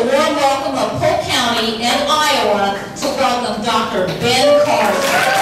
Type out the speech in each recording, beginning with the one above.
warm welcome of Polk County and Iowa to welcome Dr. Ben Carson.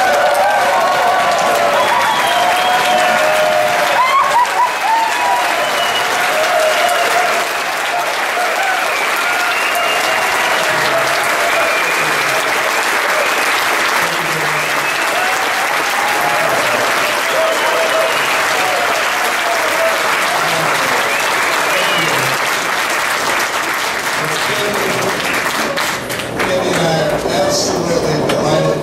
Absolutely delighted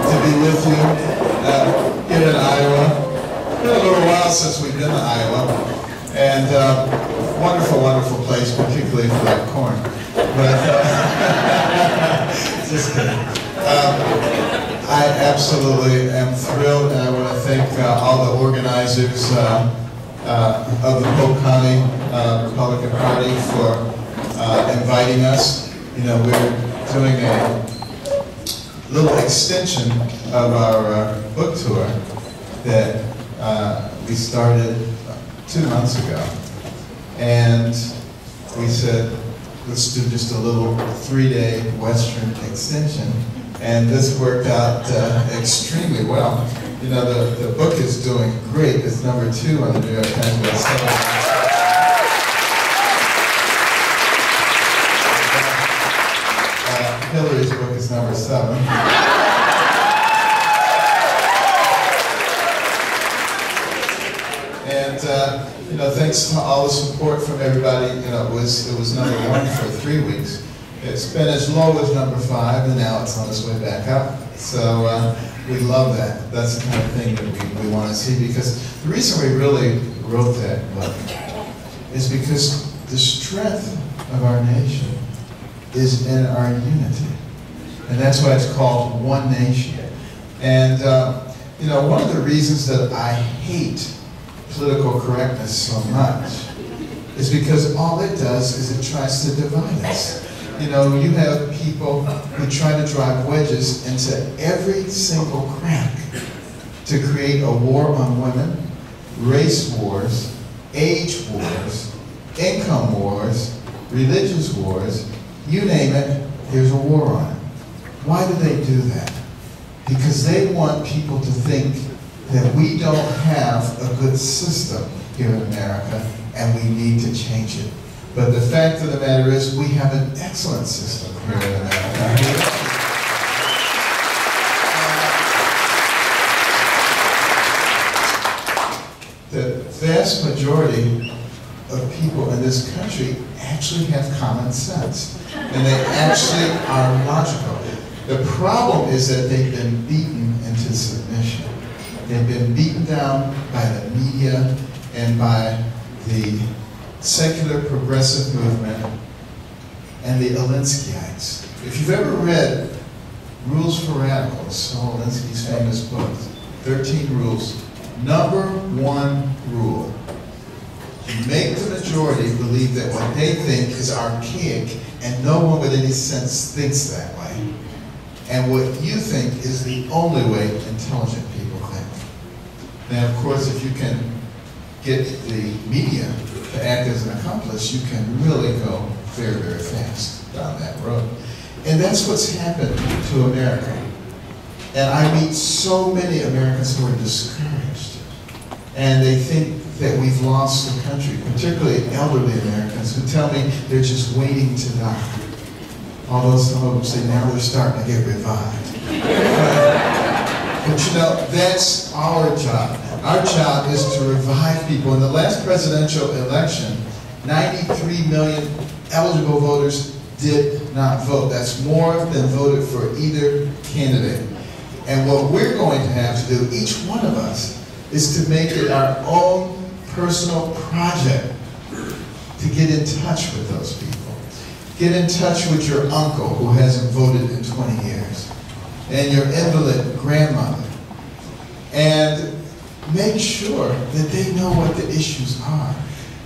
to be with you here in Iowa. It's been a little while since we've been to Iowa, and wonderful, wonderful place, particularly for that corn. But just kidding. I absolutely am thrilled, and I want to thank all the organizers of the Polk County Republican Party for inviting us. You know, we're doing a little extension of our book tour that we started 2 months ago. And we said, let's do just a little 3-day Western extension. And this worked out extremely well. You know, the book is doing great. It's #2 on the New York Times bestseller. Hillary's book is #7. And you know, thanks to all the support from everybody, you know, it was #1 for 3 weeks. It's been as low as #5, and now it's on its way back up. So we love that. That's the kind of thing that we want to see, because the reason we really wrote that book is because the strength of our nation is in our unity. And that's why it's called One Nation. And, you know, one of the reasons that I hate political correctness so much is because all it does is it tries to divide us. You know, you have people who try to drive wedges into every single crack to create a war on women, race wars, age wars, income wars, religious wars. You name it, there's a war on it. Why do they do that? Because they want people to think that we don't have a good system here in America and we need to change it. But the fact of the matter is we have an excellent system here in America. The vast majority of people in this country actually have common sense, and they actually are logical. The problem is that they've been beaten into submission. They've been beaten down by the media and by the secular progressive movement and the Alinskyites. If you've ever read Rules for Radicals, Saul Alinsky's famous book, 13 Rules, #1 rule: you make the majority believe that what they think is archaic, and no one with any sense thinks that way. And what you think is the only way intelligent people think. Now, of course, if you can get the media to act as an accomplice, you can really go very, very fast down that road. And that's what's happened to America. And I meet so many Americans who are discouraged. And they think that we've lost the country, particularly elderly Americans who tell me they're just waiting to die. Although some of them say now they're starting to get revived. But you know, that's our job. Our job is to revive people. In the last presidential election, 93 million eligible voters did not vote. That's more than voted for either candidate. And what we're going to have to do, each one of us, is to make it our own personal project to get in touch with those people. Get in touch with your uncle who hasn't voted in 20 years, and your invalid grandmother, and make sure that they know what the issues are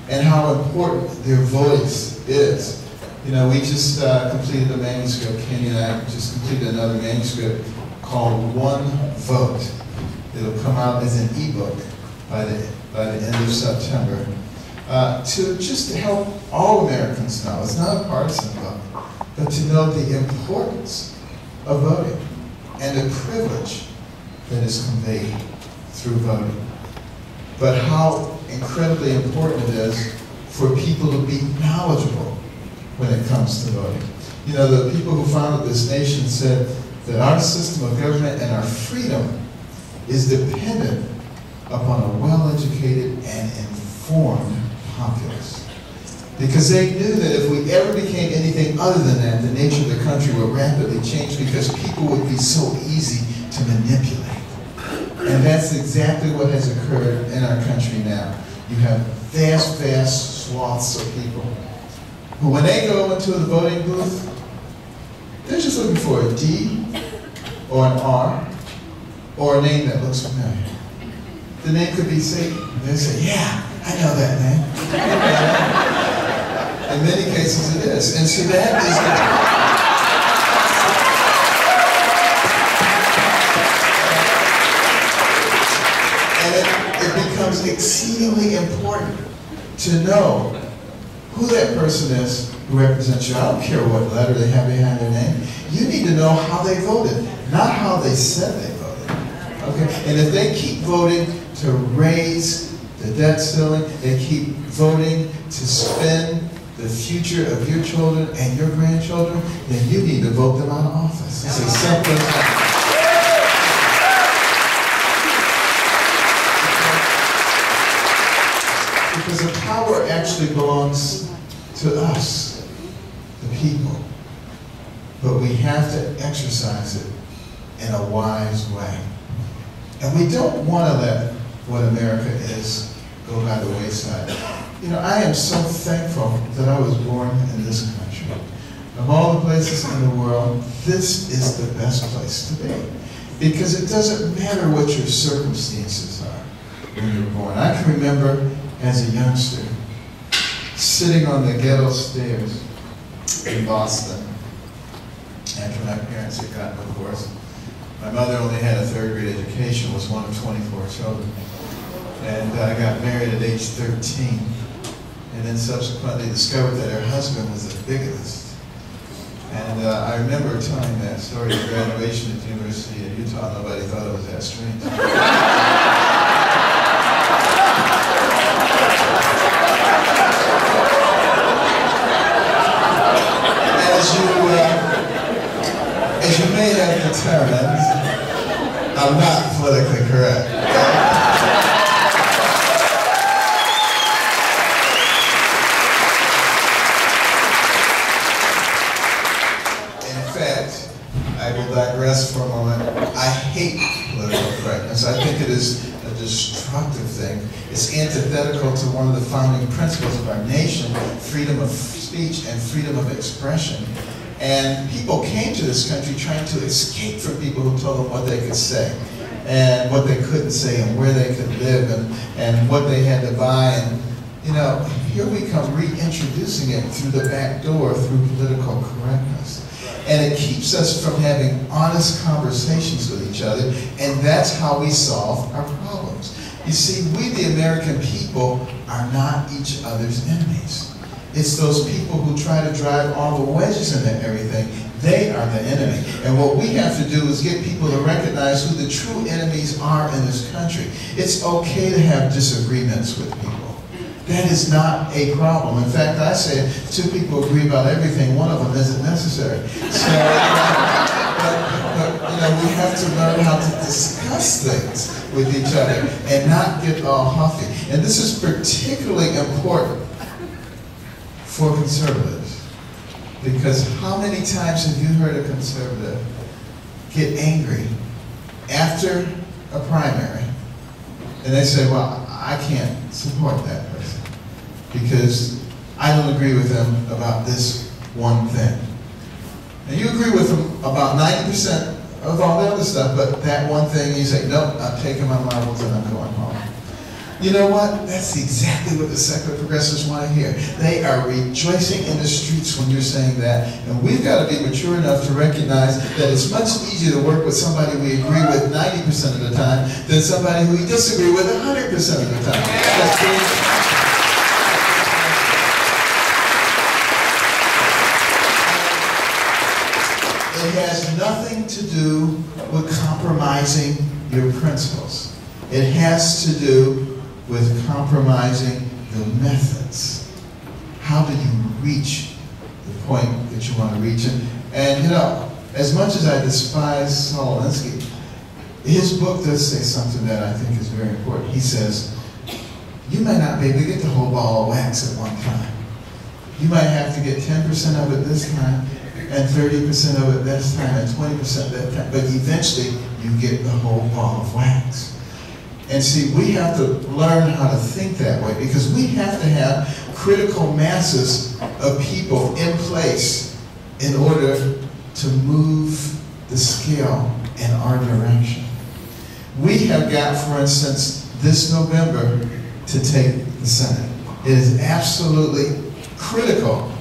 and how important their voice is. You know, we just completed a manuscript, Kenny and I just completed another manuscript called One Vote. It'll come out as an ebook by the end of September. to just help all Americans know. It's not a partisan vote, but to know the importance of voting and the privilege that is conveyed through voting. But how incredibly important it is for people to be knowledgeable when it comes to voting. You know, the people who founded this nation said that our system of government and our freedom is dependent upon a well-educated and informed populace. Because they knew that if we ever became anything other than that, the nature of the country would rapidly change because people would be so easy to manipulate. And that's exactly what has occurred in our country now. You have vast, vast swaths of people who, when they go into the voting booth, they're just looking for a D or an R or a name that looks familiar. The name could be Satan. They say, yeah, I know that name. In many cases it is. And so that is and it becomes exceedingly important to know who that person is who represents you. I don't care what letter they have behind their name. You need to know how they voted, not how they said they voted. Okay? And if they keep voting to raise the debt ceiling, they keep voting to spend the future of your children and your grandchildren, then you need to vote them out of office. It's as simple as that. Because the power actually belongs to us, the people. But we have to exercise it in a wise way. And we don't want to let what America is go by the wayside. You know, I am so thankful that I was born in this country. Of all the places in the world, this is the best place to be. Because it doesn't matter what your circumstances are when you're born. I can remember as a youngster sitting on the ghetto stairs in Boston after my parents had gotten divorced. My mother only had a third-grade education, was one of 24 children. And I got married at age 13, and then subsequently discovered that her husband was a bigotist. And I remember telling that story at graduation at the University of Utah. Nobody thought it was that strange. As you may have determined, I'm not politically correct. In fact, I will digress for a moment. I hate political correctness. I think it is a destructive thing. It's antithetical to one of the founding principles of our nation, freedom of speech and freedom of expression. And people came to this country trying to escape from people who told them what they could say and what they couldn't say and where they could live and what they had to buy. And, you know, here we come reintroducing it through the back door through political correctness. And it keeps us from having honest conversations with each other, and that's how we solve our problems. You see, we the American people are not each other's enemies. It's those people who try to drive all the wedges into everything. They are the enemy. And what we have to do is get people to recognize who the true enemies are in this country. It's okay to have disagreements with people. That is not a problem. In fact, I say if two people agree about everything, one of them isn't necessary. So, but you know, we have to learn how to discuss things with each other and not get all huffy. And this is particularly important for conservatives, because how many times have you heard a conservative get angry after a primary and they say, well, I can't support that person because I don't agree with them about this one thing. And you agree with them about 90% of all the other stuff, but that one thing you say, nope, I'm taking my marbles and I'm going home. You know what? That's exactly what the secular progressives want to hear. They are rejoicing in the streets when you're saying that. And we've got to be mature enough to recognize that it's much easier to work with somebody we agree with 90% of the time than somebody who we disagree with 100% of the time. It has nothing to do with compromising your principles. It has to do with compromising the methods. How do you reach the point that you want to reach? And you know, as much as I despise Saul Alinsky, his book does say something that I think is very important. He says, you might not be able to get the whole ball of wax at one time. You might have to get 10% of it this time, and 30% of it this time, and 20% that time. But eventually, you get the whole ball of wax. And see, we have to learn how to think that way, because we have to have critical masses of people in place in order to move the scale in our direction. We have got, for instance, this November to take the Senate. It is absolutely critical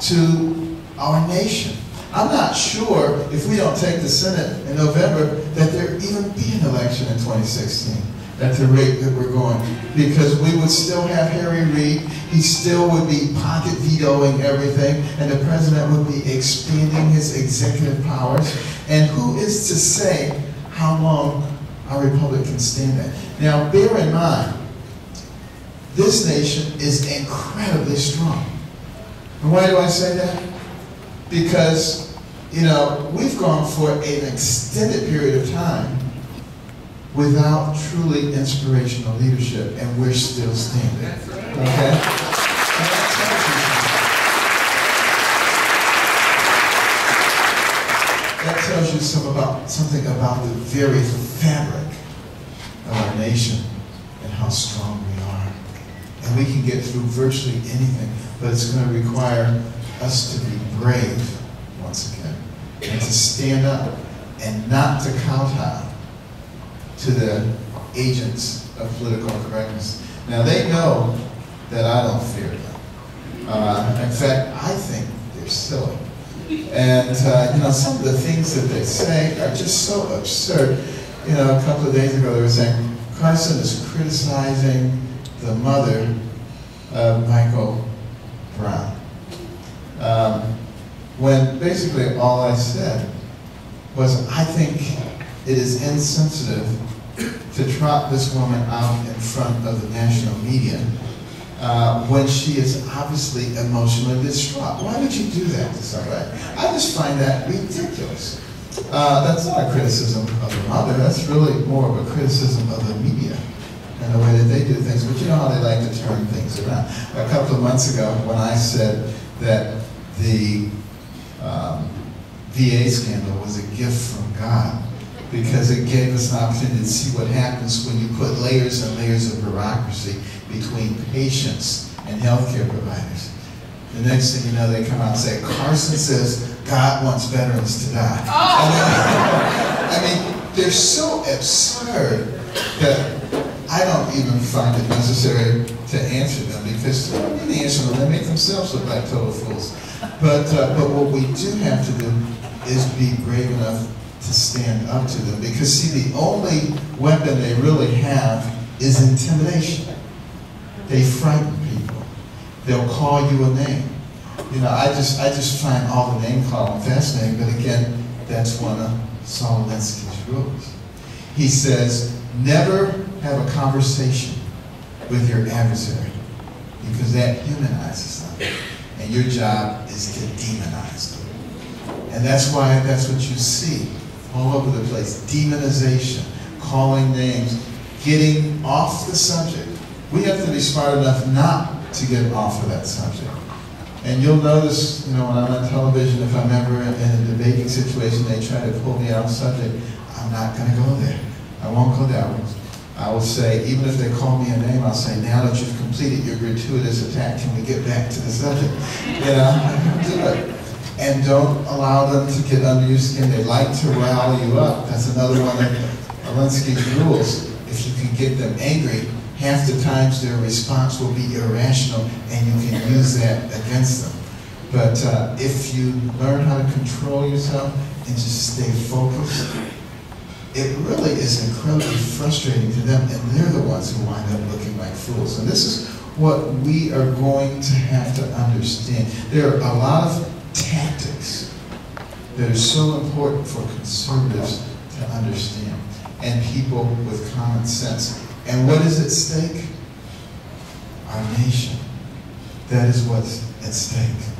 to our nation. I'm not sure if we don't take the Senate in November that there even be an election in 2016 at the rate that we're going, because we would still have Harry Reid, he still would be pocket vetoing everything, and the president would be expanding his executive powers. And who is to say how long our republic can stand that? Now, bear in mind, this nation is incredibly strong. And why do I say that? Because, you know, we've gone for an extended period of time without truly inspirational leadership, and we're still standing. Okay? That tells you something about the very fabric of our nation and how strong we are. And we can get through virtually anything, but it's going to require us to be brave once again, and to stand up and not to kowtow to the agents of political correctness. Now, they know that I don't fear them. In fact, I think they're silly. And you know, some of the things that they say are just so absurd. You know, a couple of days ago they were saying, Carson is criticizing the mother of Michael Brown. When basically all I said was, I think it is insensitive to trot this woman out in front of the national media when she is obviously emotionally distraught. Why would you do that to somebody? I just find that ridiculous. That's not a criticism of the mother, that's really more of a criticism of the media and the way that they do things. But you know how they like to turn things around. A couple of months ago, when I said that the VA scandal was a gift from God, because it gave us an opportunity to see what happens when you put layers and layers of bureaucracy between patients and healthcare providers. The next thing you know, they come out and say, Carson says God wants veterans to die. Oh. I mean, they're so absurd that I don't even find it necessary to answer them, because they don't need to answer them. They make themselves look like total fools. But what we do have to do is be brave enough to stand up to them, because see, the only weapon they really have is intimidation. They frighten people. They'll call you a name. You know, I just find all the name calling fascinating, but again, that's one of Saul Alinsky's rules. He says, never have a conversation with your adversary, because that humanizes them, and your job is to demonize them. And that's why, that's what you see all over the place. Demonization, calling names, getting off the subject. We have to be smart enough not to get off of that subject. And you'll notice, you know, when I'm on television, if I'm ever in a debating situation, they try to pull me off subject, I'm not going to go there. I won't go there. I will say, even if they call me a name, I'll say, now that you've completed your gratuitous attack, can we get back to the subject? You know, do it. And don't allow them to get under your skin. They like to rile you up. That's another one of Alinsky's rules. If you can get them angry, half the times their response will be irrational, and you can use that against them. But if you learn how to control yourself and just stay focused, it really is incredibly frustrating to them, and they're the ones who wind up looking like fools. And this is what we are going to have to understand. There are a lot of tactics that are so important for conservatives to understand, and people with common sense. And what is at stake? Our nation. That is what's at stake.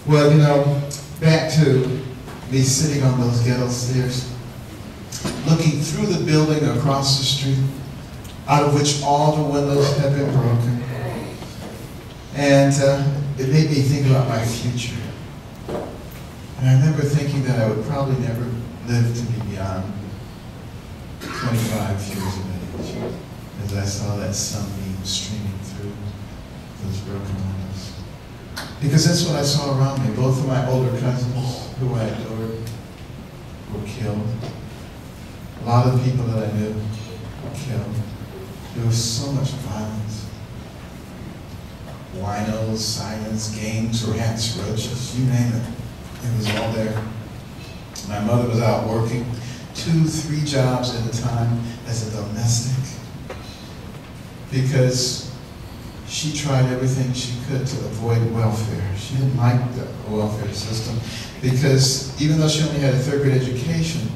Well, you know, back to me sitting on those ghetto stairs, looking through the building across the street, out of which all the windows have been broken. And it made me think about my future. And I remember thinking that I would probably never live to be beyond 25 years of age, as I saw that sunbeam streaming through those broken windows. Because that's what I saw around me. Both of my older cousins, who I adored, were killed. A lot of people that I knew were killed. There was so much violence. Winos, silence, gangs, rats, roaches, you name it. It was all there. My mother was out working 2, 3 jobs at a time as a domestic because she tried everything she could to avoid welfare. She didn't like the welfare system because even though she only had a 3rd grade education,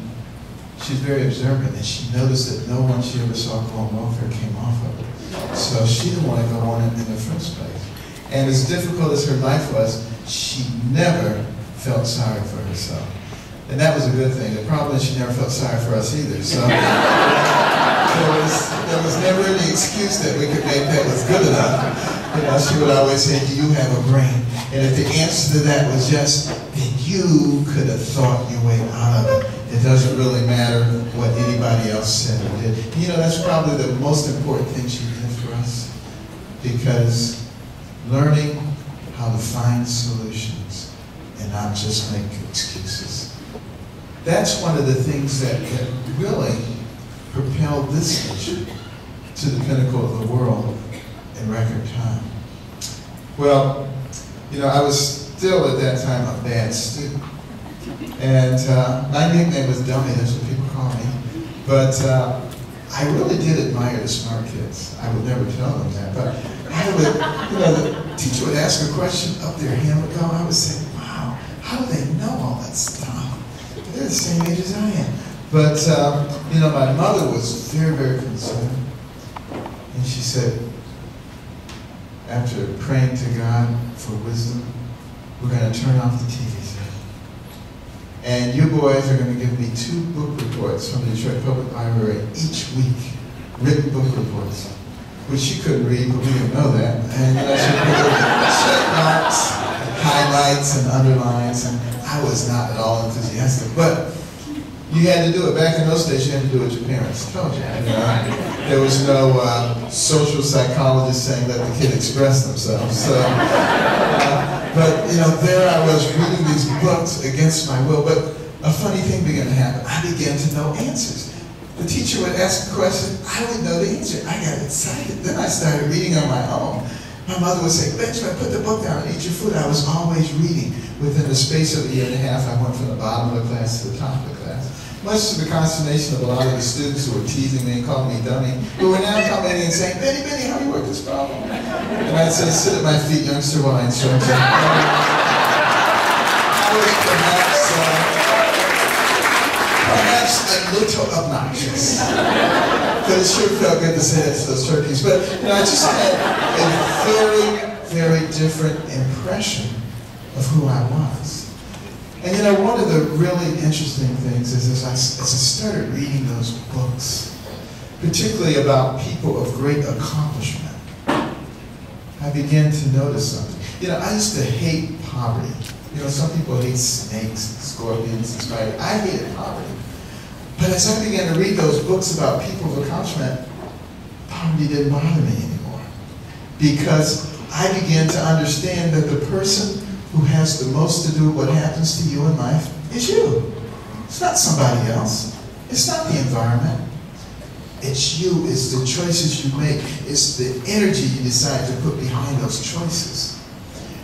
she's very observant, and she noticed that no one she ever saw go on welfare came off of it. So she didn't want to go on it in the first place. And as difficult as her life was, she never felt sorry for herself. And that was a good thing. The problem is she never felt sorry for us either. So there was never any excuse that we could make that was good enough. You know, she would always say, do you have a brain? And if the answer to that was yes, then you could have thought your way out of it. It doesn't really matter what anybody else said or did. You know, that's probably the most important thing she did for us. Because learning how to find solutions and not just make excuses. That's one of the things that really propelled this nation to the pinnacle of the world in record time. Well, you know, I was still at that time a bad student. And my nickname was Dummy, that's what people call me. But I really did admire the smart kids. I would never tell them that. But I would, you know, the teacher would ask a question, up their hand would go, I would say, wow, how do they know all that stuff? They're the same age as I am. But, you know, my mother was very, very concerned. And she said, after praying to God for wisdom, we're going to turn off the TV set. And you boys are going to give me 2 book reports from the Detroit Public Library each week, written book reports, which she couldn't read, but we didn't know that. And she put check marks, highlights, and underlines, and I was not at all enthusiastic. But you had to do it. Back in those days, you had to do what your parents told you. There was no social psychologist saying let the kid express themselves. So, but you know, there I was reading these books against my will. But a funny thing began to happen. I began to know answers. The teacher would ask a question, I would know the answer. I got excited. Then I started reading on my own. My mother would say, Benjamin, put the book down and eat your food. I was always reading. Within the space of a year and a half, I went from the bottom of the class to the top of the class. Much to the consternation of a lot of the students who were teasing me and calling me dummy, who were now coming in and saying, Benny, how do you work this problem? And I'd say, sit at my feet, youngster, while I instruct you. I was perhaps a little obnoxious. But it sure felt good to say that to those turkeys. But you know, I just had a very, very different impression of who I was. And you know, one of the really interesting things is as I started reading those books, particularly about people of great accomplishment, I began to notice something. You know, I used to hate poverty. You know, some people hate snakes, scorpions, and spiders. I hated poverty. But as I began to read those books about people of accomplishment, poverty didn't bother me anymore. Because I began to understand that the person who has the most to do with what happens to you in life is you. It's not somebody else. It's not the environment. It's you. It's the choices you make. It's the energy you decide to put behind those choices.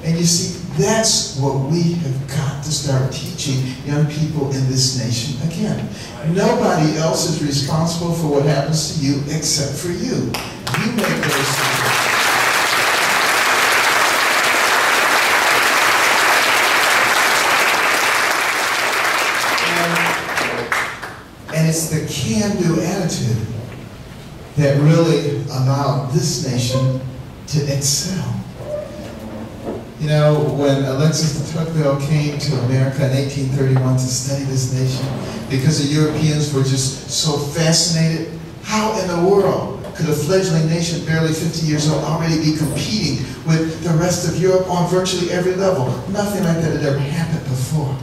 And you see, that's what we have got to start teaching young people in this nation again. Nobody else is responsible for what happens to you except for you. You make those decisions. it's the can-do attitude that really allowed this nation to excel. You know, when Alexis de Tocqueville came to America in 1831 to study this nation, because the Europeans were just so fascinated, how in the world could a fledgling nation barely 50 years old already be competing with the rest of Europe on virtually every level? Nothing like that had ever happened before.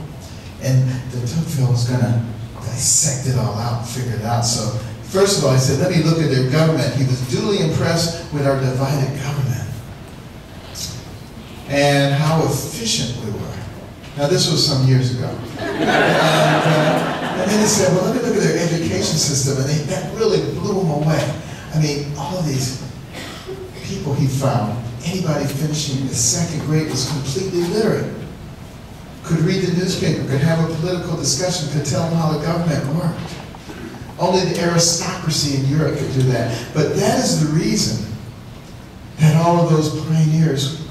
And de Tocqueville was going to dissect it all out and figure it out. So first of all, he said, let me look at their government. He was duly impressed with our divided government and how efficient we were. Now this was some years ago. And then he said, well, let me look at their education system, and that really blew him away. I mean, all of these people he found, anybody finishing the second grade was completely literate, could read the newspaper, could have a political discussion, could tell them how the government worked. Only the aristocracy in Europe could do that. But that is the reason that all of those pioneers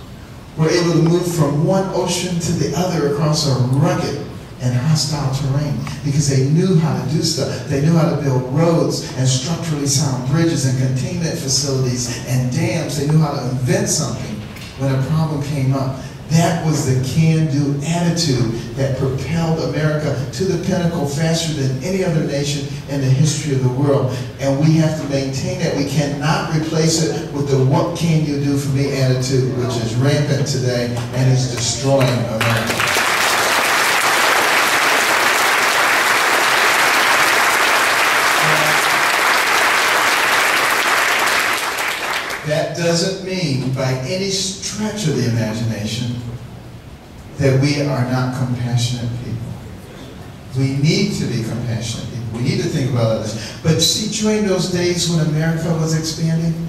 were able to move from one ocean to the other across a rugged and hostile terrain, because they knew how to do stuff. They knew how to build roads and structurally sound bridges and containment facilities and dams. They knew how to invent something when a problem came up. That was the can-do attitude that propelled America to the pinnacle faster than any other nation in the history of the world. And we have to maintain that. We cannot replace it with the what can you do for me attitude, which is rampant today and is destroying America. That doesn't mean by any stretch of the imagination that we are not compassionate people. We need to be compassionate people. We need to think about others. But see, during those days when America was expanding,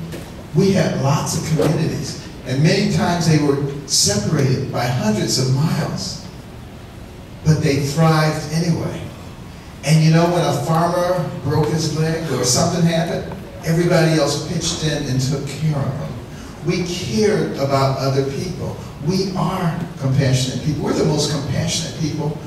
we had lots of communities. And many times they were separated by hundreds of miles. But they thrived anyway. And you know, when a farmer broke his leg or something happened, everybody else pitched in and took care of them. We cared about other people. We are compassionate people. We're the most compassionate people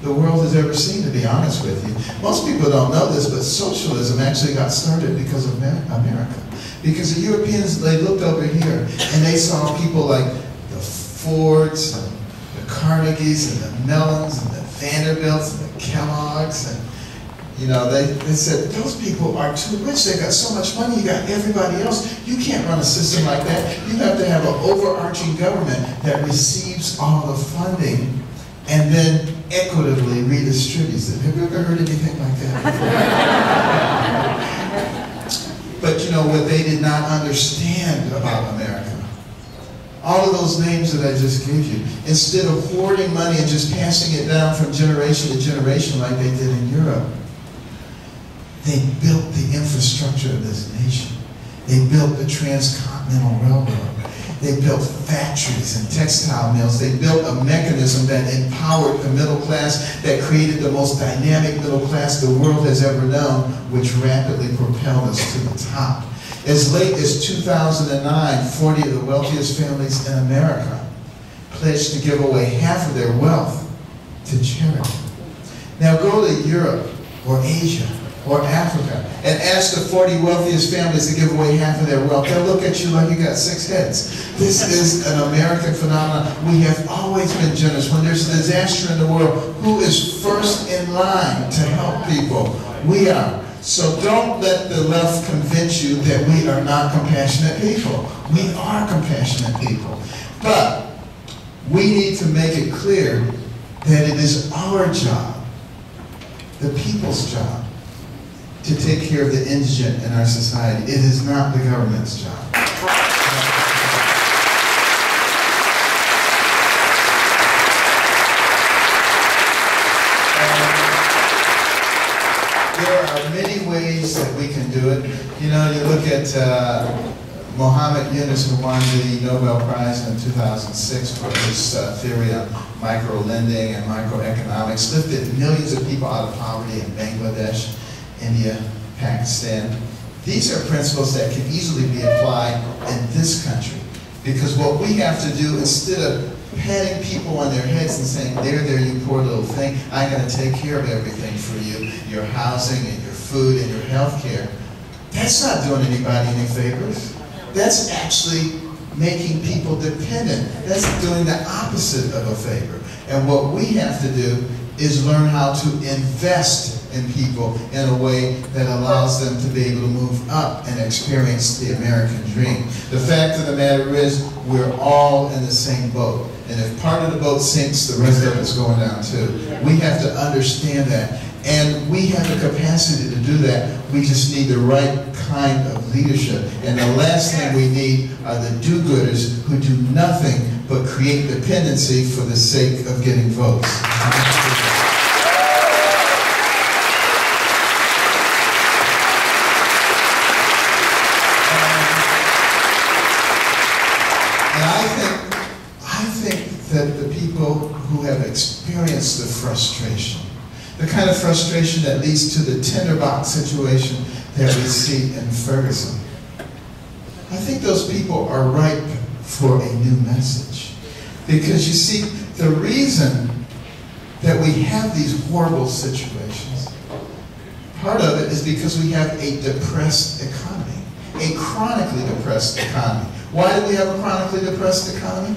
the world has ever seen, to be honest with you. Most people don't know this, but socialism actually got started because of America. Because the Europeans, they looked over here and they saw people like the Fords and the Carnegies and the Mellons and the Vanderbilts and the Kellogg's, and you know, they said, those people are too rich. They got so much money. You got everybody else. You can't run a system like that. You have to have an overarching government that receives all the funding and then equitably redistributes it. Have you ever heard anything like that? But you know what they did not understand about America? All of those names that I just gave you, instead of hoarding money and just passing it down from generation to generation like they did in Europe, they built the infrastructure of this nation. They built the transcontinental railroad. They built factories and textile mills. They built a mechanism that empowered the middle class, that created the most dynamic middle class the world has ever known, which rapidly propelled us to the top. As late as 2009, 40 of the wealthiest families in America pledged to give away half of their wealth to charity. Now go to Europe or Asia or Africa and ask the 40 wealthiest families to give away half of their wealth. They'll look at you like you got 6 heads. This is an American phenomenon. We have always been generous. When there's a disaster in the world, who is first in line to help people? We are. So don't let the left convince you that we are not compassionate people. We are compassionate people. But we need to make it clear that it is our job, the people's job, to take care of the indigent in our society. It is not the government's job. There are many ways that we can do it. You know, you look at Mohammed Yunus, who won the Nobel Prize in 2006 for his theory on micro-lending and microeconomics, lifted millions of people out of poverty in Bangladesh, India, Pakistan. These are principles that can easily be applied in this country. Because what we have to do, instead of patting people on their heads and saying, there, you poor little thing, I'm going to take care of everything for you, your housing and your food and your health care. That's not doing anybody any favors. That's actually making people dependent. That's doing the opposite of a favor. And what we have to do is learn how to invest in people in a way that allows them to be able to move up and experience the American dream. The fact of the matter is, we're all in the same boat. And if part of the boat sinks, the rest of it's going down too. We have to understand that. And we have the capacity to do that. We just need the right kind of leadership. And the last thing we need are the do-gooders who do nothing but create dependency for the sake of getting votes. That the people who have experienced the frustration, the kind of frustration that leads to the tinderbox situation that we see in Ferguson, I think those people are ripe for a new message. Because you see, the reason that we have these horrible situations, part of it is because we have a depressed economy, a chronically depressed economy. Why do we have a chronically depressed economy?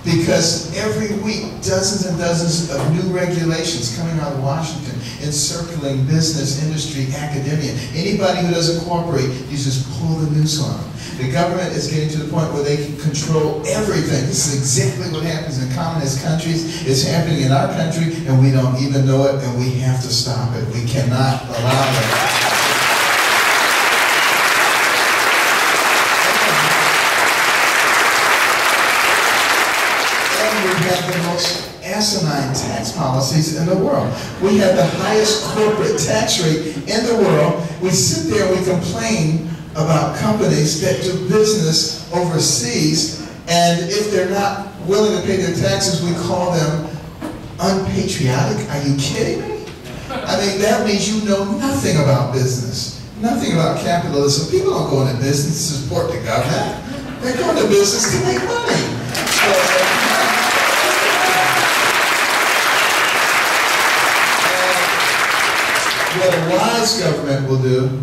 Because every week, dozens and dozens of new regulations coming out of Washington, encircling business, industry, academia. Anybody who doesn't cooperate, you just pull the noose on them. The government is getting to the point where they can control everything. This is exactly what happens in communist countries. It's happening in our country, and we don't even know it, and we have to stop it. We cannot allow that. We have the most asinine tax policies in the world. We have the highest corporate tax rate in the world. We sit there and we complain about companies that do business overseas, and if they're not willing to pay their taxes, we call them unpatriotic. Are you kidding me? I mean, that means you know nothing about business, nothing about capitalism. People don't go into business to support the government. They go into business to make money. What a wise government will do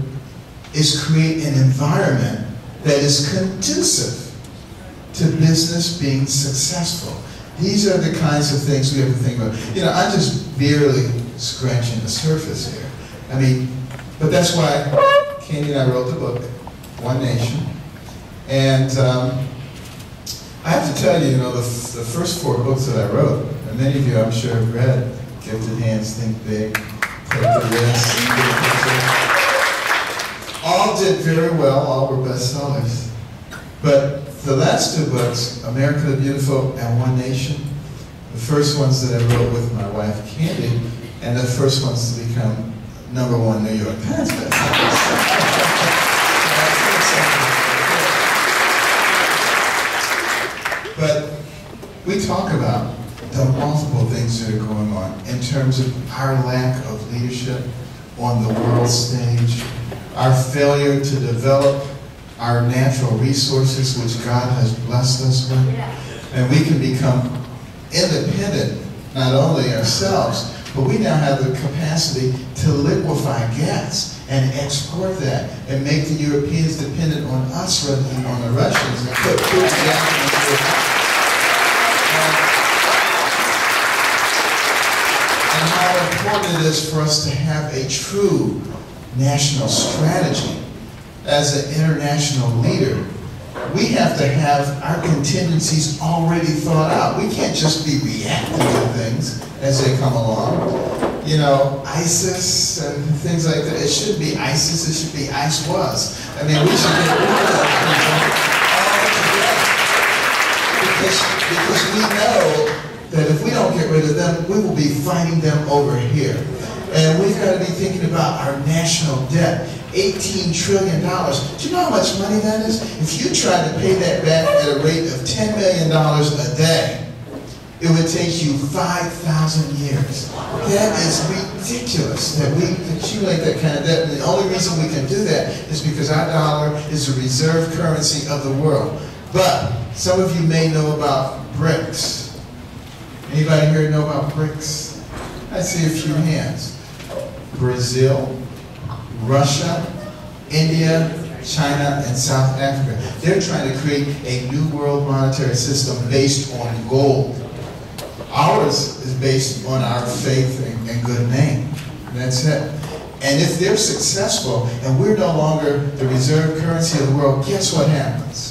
is create an environment that is conducive to business being successful. These are the kinds of things we have to think about. You know, I'm just barely scratching the surface here. I mean, but that's why Candy and I wrote the book, One Nation. And I have to tell you, you know, the first 4 books that I wrote, and many of you I'm sure have read, Gifted Hands, Think Big, all did very well, all were bestsellers. But the last 2 books, America the Beautiful and One Nation, the first ones that I wrote with my wife Candy, and the first ones to become #1 New York Times bestsellers. But we talk about the multiple things that are going on in terms of our lack of leadership on the world stage, our failure to develop our natural resources which God has blessed us with, and we can become independent, not only ourselves, but we now have the capacity to liquefy gas and export that and make the Europeans dependent on us rather than on the Russians and put food gas into it. And how important it is for us to have a true national strategy as an international leader. We have to have our contingencies already thought out. We can't just be reacting to things as they come along. You know, ISIS and things like that. It shouldn't be ISIS, it should be ISWAS. I mean, we should get rid of that altogether. Because we know that if we don't get rid of them, we will be fighting them over here. And we've got to be thinking about our national debt. $18 trillion. Do you know how much money that is? If you tried to pay that back at a rate of $10 million a day, it would take you 5,000 years. That is ridiculous that we accumulate that kind of debt. And the only reason we can do that is because our dollar is the reserve currency of the world. But some of you may know about BRICS. Anybody here know about BRICS? I see a few hands. Brazil, Russia, India, China, and South Africa. They're trying to create a new world monetary system based on gold. Ours is based on our faith and good name. That's it. And if they're successful and we're no longer the reserve currency of the world, guess what happens?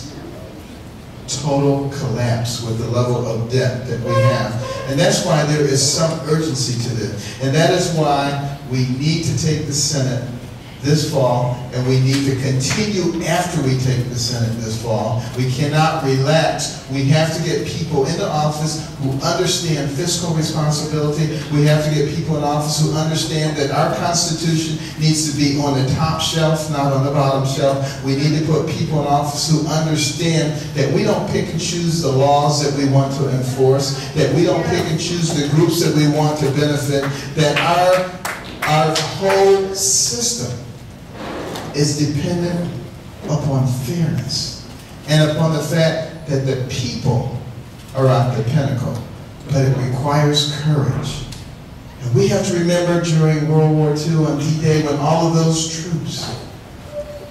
Total collapse with the level of debt that we have. And that's why there is some urgency to this. And that is why we need to take the Senate this fall, and we need to continue after we take the Senate this fall. We cannot relax. We have to get people into office who understand fiscal responsibility. We have to get people in office who understand that our Constitution needs to be on the top shelf, not on the bottom shelf. We need to put people in office who understand that we don't pick and choose the laws that we want to enforce, that we don't pick and choose the groups that we want to benefit, that our whole system is dependent upon fairness and upon the fact that the people are at the pinnacle, but it requires courage. And we have to remember during World War II on D-Day when all of those troops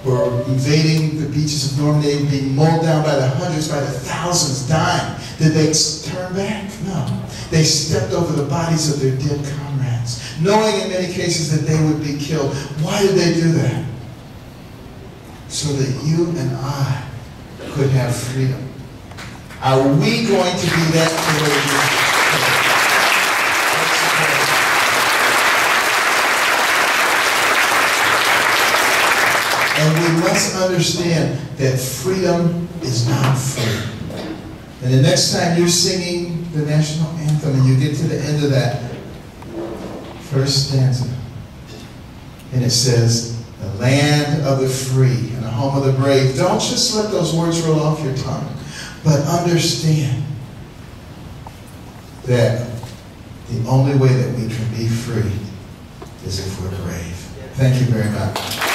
were invading the beaches of Normandy, being mowed down by the hundreds, by the thousands, dying. Did they turn back? No. They stepped over the bodies of their dead comrades, knowing in many cases that they would be killed. Why did they do that? So that you and I could have freedom. Are we going to be that courageous? And we must understand that freedom is not free. And the next time you're singing the national anthem and you get to the end of that first stanza, and it says, the land of the free and the home of the brave. Don't just let those words roll off your tongue, but understand that the only way that we can be free is if we're brave. Thank you very much.